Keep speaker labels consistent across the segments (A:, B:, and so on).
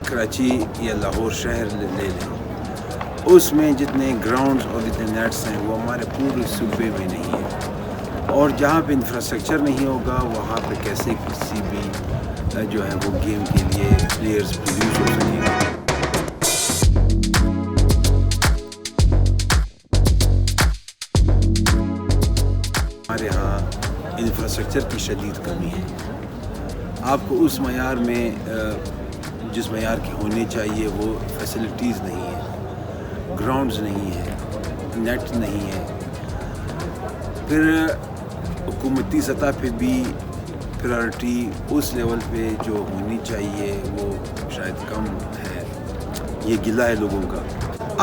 A: کراچی یا لاہور شہر لے لیں، اس میں جتنے گراؤنڈز اور جتنے نیٹس ہیں وہ ہمارے پورے صوبے میں نہیں ہیں، اور جہاں پہ انفراسٹرکچر نہیں ہوگا وہاں پہ کیسے کسی بھی جو ہے وہ گیم کے لیے پلیئرز پروڈیوس ہو سکیں گے۔ ہمارے یہاں انفراسٹرکچر کی شدید کمی ہے، آپ کو اس معیار میں جس معیار کی ہونی چاہیے وہ فیسلٹیز نہیں ہیں، گراؤنڈز نہیں ہیں، نیٹ نہیں ہے، پھر حکومتی سطح پہ بھی پرائرٹی اس لیول پہ جو ہونی چاہیے وہ شاید کم ہے، یہ گلہ ہے لوگوں کا۔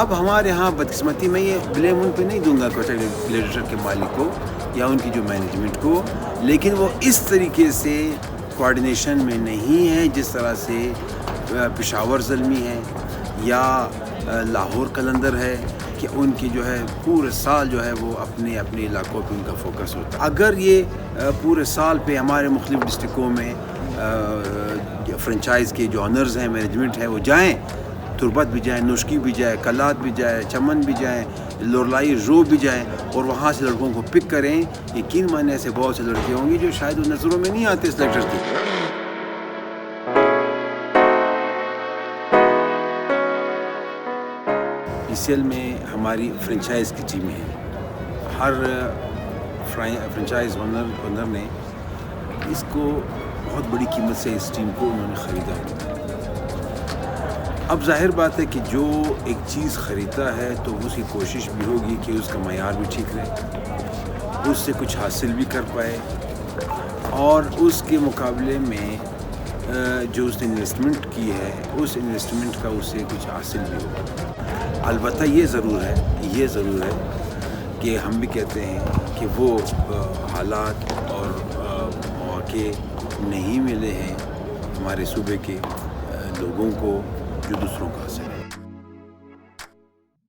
A: اب ہمارے ہاں بدقسمتی میں یہ بلیم ان پہ نہیں دوں گا گلیڈیٹر کے مالک کو یا ان کی جو مینجمنٹ کو، لیکن وہ اس طریقے سے کوآرڈینیشن میں نہیں ہے جس طرح سے پشاور زلمی ہے یا لاہور قلندر ہے، کہ ان کی جو ہے پورے سال جو ہے وہ اپنے اپنے علاقوں پہ ان کا فوکس ہوتا ہے۔ اگر یہ پورے سال پہ ہمارے مختلف ڈسٹرکوں میں فرنچائز کے جو آنرز ہیں، مینجمنٹ ہے، وہ جائیں، تربت بھی جائیں، نشکی بھی جائیں، کلات بھی جائیں، چمن بھی جائیں، لورلائی رو بھی جائیں، اور وہاں سے لڑکوں کو پک کریں، یقین مانے ایسے بہت سے لڑکے ہوں گی جو شاید ان نظروں میں نہیں آتے سلیکٹر کی۔ پی سی ایل میں ہماری فرنچائز کی ٹیمیں ہیں، ہر فرنچائز اونر نے اس کو بہت بڑی قیمت سے اس ٹیم کو انہوں نے خریدا ہوتا ہے۔ اب ظاہر بات ہے کہ جو ایک چیز خریدتا ہے تو اس کی کوشش بھی ہوگی کہ اس کا معیار بھی ٹھیک رہے، اس سے کچھ حاصل بھی کر پائے، اور اس کے مقابلے میں جو اس نے انویسٹمنٹ کی ہے اس انویسٹمنٹ کا اس سے کچھ حاصل بھی ہو۔ البتہ یہ ضرور ہے کہ ہم بھی کہتے ہیں کہ وہ حالات اور مواقع نہیں ملے ہیں ہمارے صوبے کے لوگوں کو جو دوسروں کو حاصل ہے۔